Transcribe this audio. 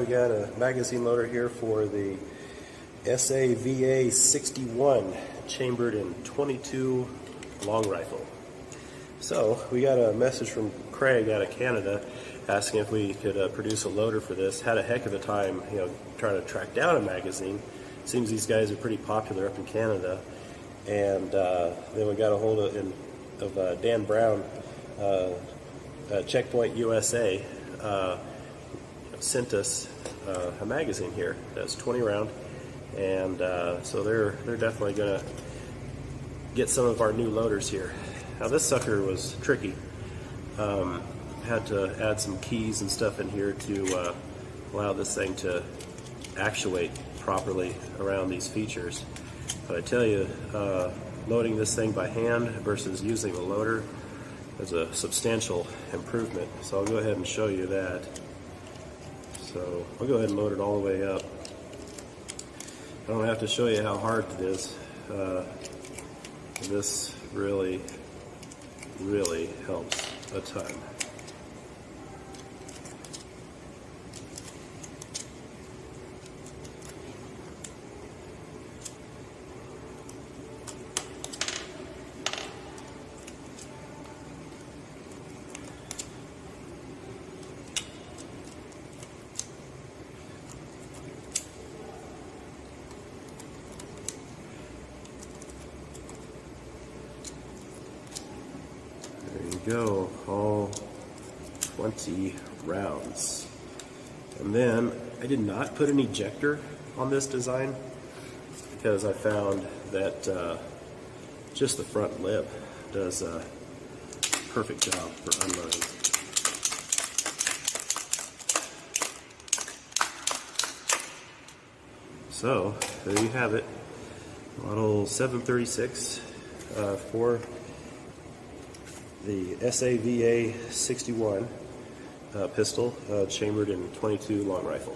got a magazine loader here for the SAVA 61 chambered in 22 long rifle. So we got a message from Craig out of Canada asking if we could produce a loader for this. Had a heck of a time, trying to track down a magazine. Seems these guys are pretty popular up in Canada. And then we got a hold of Dan Brown, Checkpoint USA, sent us a magazine here that's 20 round, and so they're definitely gonna get some of our new loaders here. Now this sucker was tricky. Had to add some keys and stuff in here to allow this thing to actuate properly around these features. But I tell you, loading this thing by hand versus using a loader is a substantial improvement. So I'll go ahead and show you that. So I'll go ahead and load it all the way up. I don't have to show you how hard it is. This really helps a ton. Go, all 20 rounds. And then I did not put an ejector on this design because I found that just the front lip does a perfect job for unloading. So there you have it, model 736 for the SAVA 61 pistol chambered in 22 long rifle.